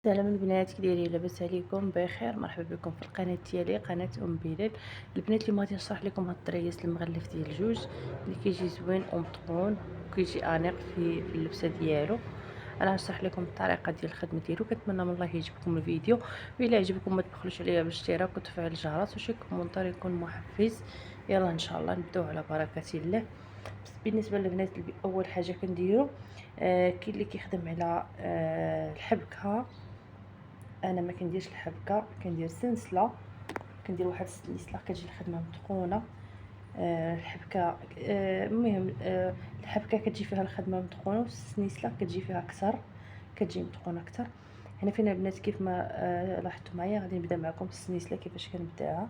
سلام البنات، كي دايرين؟ لاباس عليكم؟ بخير. مرحبا بكم في القناه ديالي، قناه بلال. البنات اليوم غادي نشرح لكم هاد الطريس المغلف ديال الجوج اللي كيجي زوين ومطقون وكيجي انيق في اللبسه ديالو. انا غنشرح لكم الطريقه ديال الخدمه ديالو. كنتمنى من الله يعجبكم الفيديو، والا عجبكم ما تبخلوش عليا بالاشتراك وتفعيل الجرس وشي كومونتير يكون محفز. يلا ان شاء الله نبداو على بركه الله. بس بالنسبه للبنات اول حاجه كنديرو كاين اللي كيخدم على الحبكه. انا ما كنديرش الحبكه، كندير سلسله. كندير واحد السلسله كتجي الخدمه متقونه. الحبكه المهم الحبكه كتجي فيها الخدمه متقونه، والسلسله كتجي فيها اكثر، كتجي متقونه اكثر. هنا فينا البنات كيف ما لاحظتوا معايا غادي نبدا معكم السلسله كيفاش كنبداها.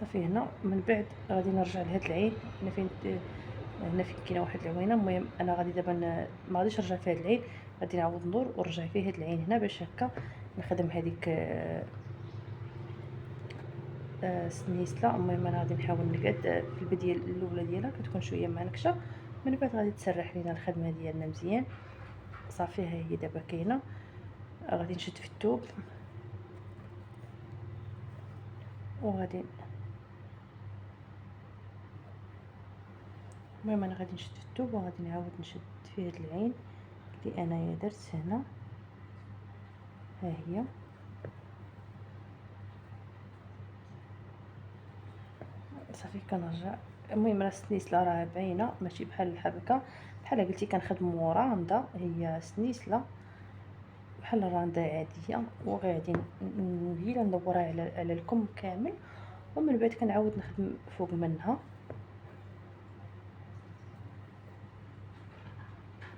صافي هنا من بعد غادي نرجع لهاد العين. هنا فين كاينه واحد العوينه. المهم انا غادي دابا ما غاديش نرجع في هاد العين، غادي نعاود ندور ونرجع في هاد العين هنا باش هكا نخدم هذيك سنيسله. المهم انا غادي نحاول نقاد في البدايه الاولى ديالها كتكون شويه معنكشه، من بعد غادي تسرح لينا الخدمه ديالنا مزيان. صافي ها هي دابا كاينه. غادي نشد في الثوب وغادي المهم انا غادي نشد في الثوب وغادي نعاود نشد في هاد العين اللي انايا درت هنا. ها هي صافي كنرجع. المهم راه السنيسله راه باينه ماشي بحال الحبكه. بحال قلتي كنخدموا راندا، هي سنيسله بحال الراندا عاديه، وغادي نجي ندورها على الكم كامل، ومن بعد كنعاود نخدم فوق منها.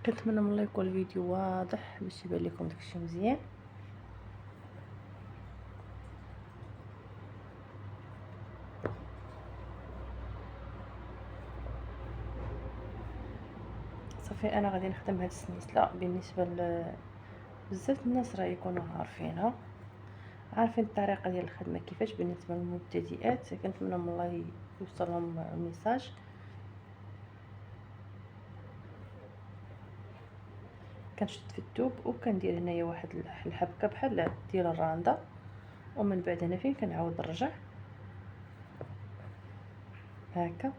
كنتمنى من الله يكون الفيديو واضح باش يبان لكم داكشي مزيان. صافي انا غادي نخدم هاد السنيسله. بالنسبه بزاف الناس راه يكونوا عارفينها، عارفين الطريقه ديال الخدمه كيفاش. بالنسبه للمبتدئات كنتمنى من الله يوصلهم الميساج. كنشد في الثوب وكندير هنايا واحد الحبكه بحال ديال الراندا، ومن بعد هنا فين كنعاود نرجع هكا.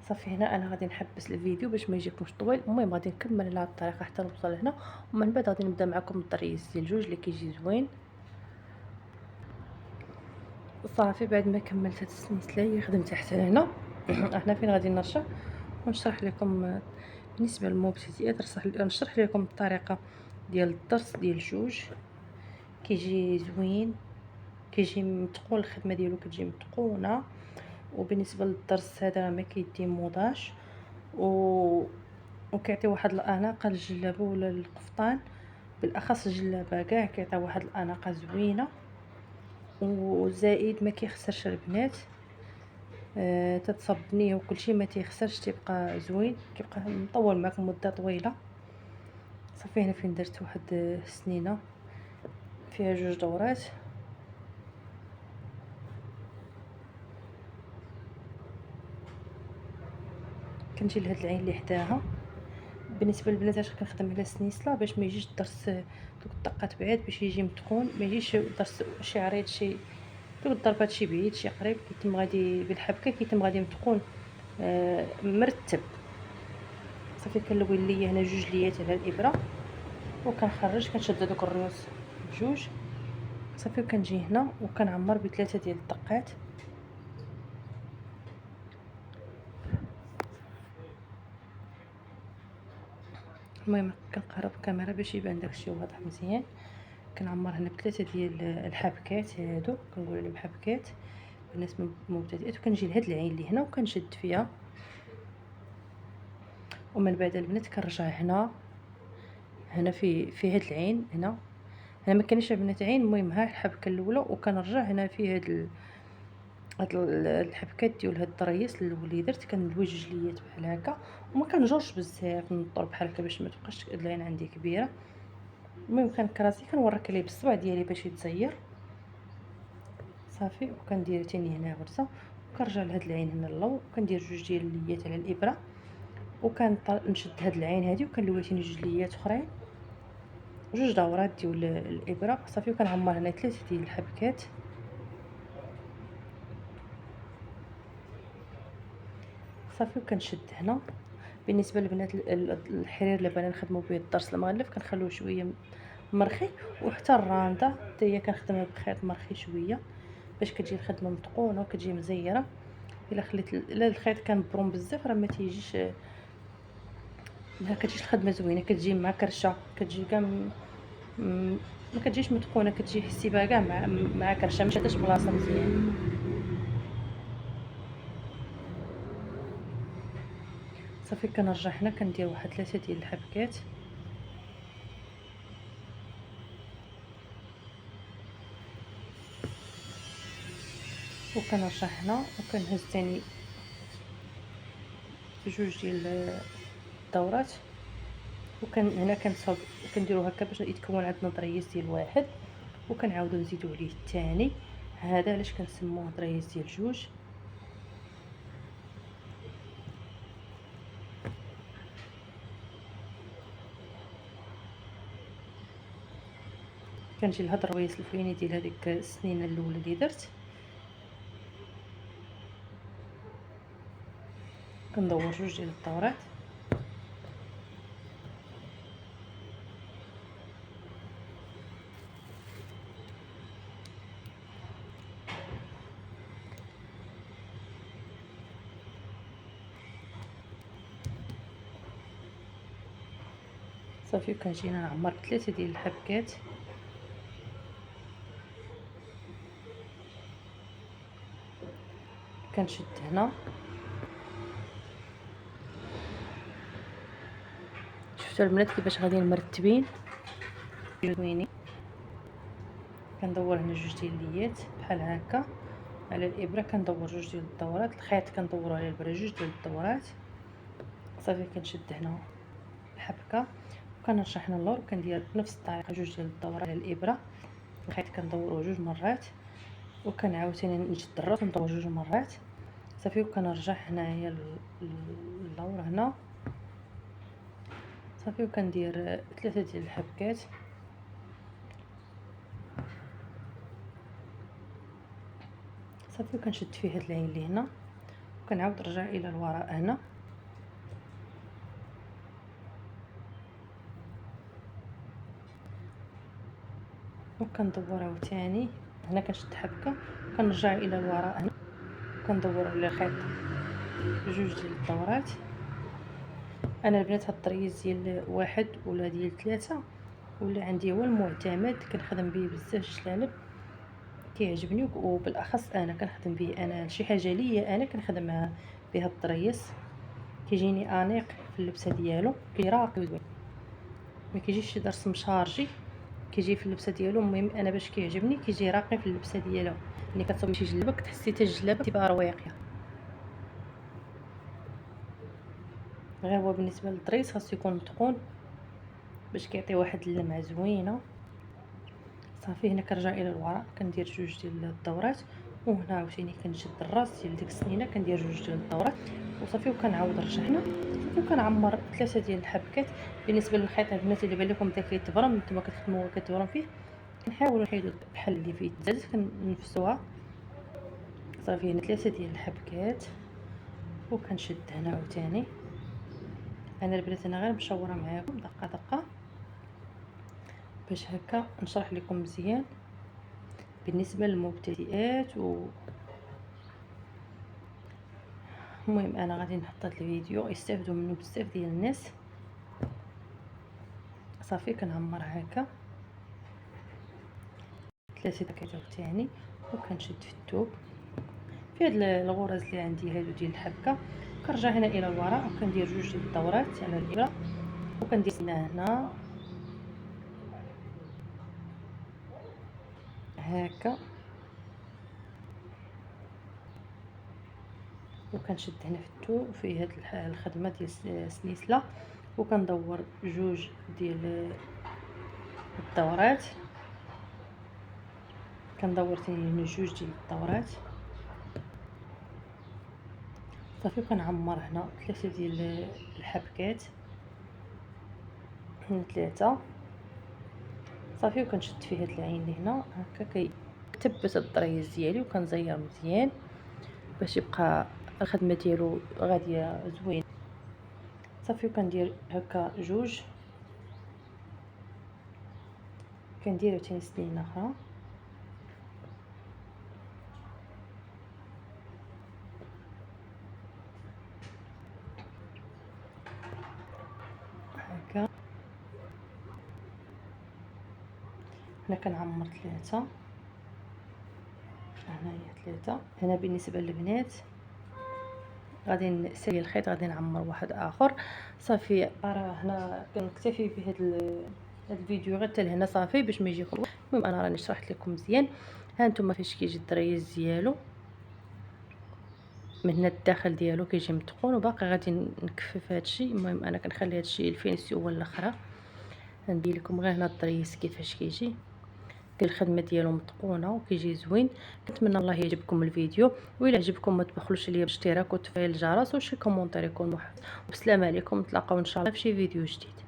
صافي هنا انا غادي نحبس الفيديو باش ما يجيكمش طويل. المهم غادي نكمل على هاد الطريقه حتى نوصل هنا، ومن بعد غادي نبدا معكم الطريس ديال الجوج اللي كيجي زوين. صافي بعد ما كملت هاد السلسله هي خدمت حتى هنا. هنا فين غادي نرجع ونشرح لكم بالنسبه للمبتدئات. نشرح لكم الطريقه ديال الضرس ديال الجوج. كيجي زوين، كيجي متقون، الخدمه ديالو كتجي متقونه. وبالنسبه للضرس هذا ما كيدي موضاج وكيعطي واحد الاناقه للجلابه ولا للقفطان، بالاخص الجلابه كاع كيعطي واحد الاناقه زوينه. وزائد ما كيخسرش البنات، تتصبنيه وكلشي ما تيخسرش، تيبقى زوين، كيبقى مطول معكم مده طويله. صافي هنا فين درت واحد السنينه فيها جوج دورات. كنجي لهاد العين اللي حداها. بالنسبه للبنات علاش كنخدم على السنيسله؟ باش ما يجيش الضرس دوك الدقات بعاد، باش يجي متقون، ما يجيش الضرس شي عريض شي دوك الضربات شي بعيد شي قريب. كيتم غادي بالحبكه كيتم غادي متقون مرتب. صافي كنلوي ليا هنا جوج ليات على الابره وكنخرج، كنشد دوك الرؤوس بجوج. صافي وكنجي هنا وكنعمر بثلاثه ديال الدقات. المهم كنقرب الكاميرا باش يبان داكشي واضح مزيان. كنعمر هنا بثلاثه ديال الحبكات، هادو كنقول لهم حبكات بالنسبه للمبتدئات. وكنجي لهاد العين اللي هنا وكنشد فيها، ومن بعد البنات كنرجع هنا في هاد العين هنا ما كاينش البنات عين. المهم ها الحبكه الاولى، وكنرجع هنا في هاد الحبكات ديال هاد الضريس اللي درت. كندوي جوج ليات بحال هكا، وما كنجرش بزاف نطر بحال هكا باش ما تبقاش العين عندي كبيره. المهم كنكراسي كنورك عليه بالصبع ديالي باش يتزير صافي. وكندير تاني هنا غرزه وكنرجع لهاد العين هنا اللور وكندير جوج ديال الليات على الابره وكنشد هاد العين هادي وكنلوي تاني جوج ليات اخرين جوج دورات ديال الابره صافي. وكنعمر هنا 3 ديال الحبكات صافي. وكنشد هنا. بالنسبه للبنات الحرير اللي بغينا نخدموا به الضرس المغلف كنخلوه شويه مرخي، وحتى الرانده حتى هي كنخدمها بخيط مرخي شويه باش كتجي الخدمه متقونه وكتجي مزيره. الا الخيط كان بروم بزاف راه ما تيجيش، ما كتجيش الخدمه زوينه، كتجي مع كرشه، كتجي كاع ما كتجيش متقونه، كتجي حسي بها كاع مع كرشه، ما شاداش بلاصه مزيان. صافي كنرجع هنا كندير واحد 3 ديال الحبكات وكنرجع هنا وكنهز تاني جوج ديال الدورات هنا كنصوب كنديرو هكا باش يتكون عندنا ضريس ديال واحد وكنعاودو نزيدو عليه الثاني. هذا علاش كنسموه ضريس ديال جوج. كنجي لهاد الرويس الفويني ديال هذيك السنينه الاولى اللي درت كندور جوج ديال الدورات صافي. وكنجينا نعمر بثلاثه ديال الحبكات كنشد هنا. شفتوا البنات كيفاش غاديين مرتبين زوينين. كندور هنا جوج ديال الليات بحال هكا على الابره، كندور جوج ديال الدورات، الخيط كندورو على الابره جوج ديال الدورات صافي. كنشد هنا الحبكه وكنرجع هنا اللور وكندير بنفس الطريقه جوج ديال الدورات على الابره، الخيط كندوروه جوج مرات وكنعاود ثاني نشد الراس وندور جوج مرات صافي. وكنرجع هنايا اللور هنا صافي. وكندير 3 ديال الحبكات صافي. وكنشد فيه هاد العين اللي هنا وكنعاود نرجع الى الوراء هنا وكندور عاوتاني هنا كنشد حبكه وكنرجع الى الوراء هنا وكندور على الخيط جوج ديال الدورات. انا البنات هاد الطريز ديال واحد ولا ديال 3 ولا عندي هو المعتمد، كنخدم به بزاف الشلالب كيعجبني وبالاخص انا كنخدم به. انا شي حاجه ليا انا كنخدمها بهاد الطريس كيجيني انيق في اللبسه ديالو، كيراقي زوين، ما كيجيش شي درس مشارجي، كيجي في اللبسه ديالو. المهم انا باش كيعجبني كيجي راقي في اللبسه ديالو، ملي كتصوبي شي جلبه كتحسي حتى الجلابه تبقى رواقيه. غير هو بالنسبه للطريس خاصو يكون متقون باش كيعطي واحد اللمعه زوينه صافي. هنا كنرجع الى الوراء كندير جوج ديال الدورات وهنا عاوتاني كنشد الراس ديال ديك السنينه كندير جوج ديال الدورات وصافي. وكنعاود نرجع هنا وكنعمر 3 ديال الحبكات. بالنسبه للخيط البنات اللي بان لكم بدا كيتبرم نتوما كتخدموا كتبرم فيه كنحاولوا نحيدوا بحال اللي فيه الزاز كنفسوها صافي. هنا 3 ديال الحبكات وكنشد هنا عاوتاني. انا البنات انا غير مشوره معاكم دقه دقه باش هكا نشرح لكم مزيان بالنسبه للمبتدئات المهم انا غادي نحط هذا الفيديو يستافدوا منه بزاف ديال الناس صافي. كنعمر هكا 3 دقائق ثاني وكنشد في الثوب في هاد الغرز اللي عندي هادو ديال الحبكه. كنرجع هنا الى الوراء وكندير جوج ديال الدورات على الابره وكندير هنا هكا وكنشد هنا في الثوب في هاد الخدمه ديال السلسله وكندور جوج ديال الدورات. كندور ثاني جوج ديال الدورات صافي. وكنعمر هنا 3 ديال الحبكات، هنا 3 صافي. وكنشد في هاد العين اللي هنا هكا كيثبت الطريز ديالي، وكنزير مزيان باش يبقى الخدمه ديالو غاديه زوين صافي. وكندير هكا جوج، كندير عاوتاني سنينه اخرى هكا. هنا كنعمر 3، هنايا 3. هنا بالنسبه للبنات غادي نسالي الخيط، غادي نعمر واحد اخر صافي. راه هنا كنكتفي بهذا الفيديو غير حتى لهنا صافي باش ما يجيكم. المهم انا راني شرحت لكم مزيان. ها نتوما فاش كيجي الطريز ديالو من هنا الداخل ديالو كيجي متقون، وباقي غادي نكفف هادشي. المهم انا كنخلي هادشي الفينيسيون الاخرى. ندير لكم غير هنا الطريز كيفاش كيجي، الخدمه ديالو متقونه وكيجي زوين. كنتمنى الله يعجبكم الفيديو، والا عجبكم ما تبخلوش عليا بالاشتراك وتفعيل الجرس وشي كومونتير يكون محفز. وبسلامه عليكم، نتلاقاو ان شاء الله في شي فيديو جديد.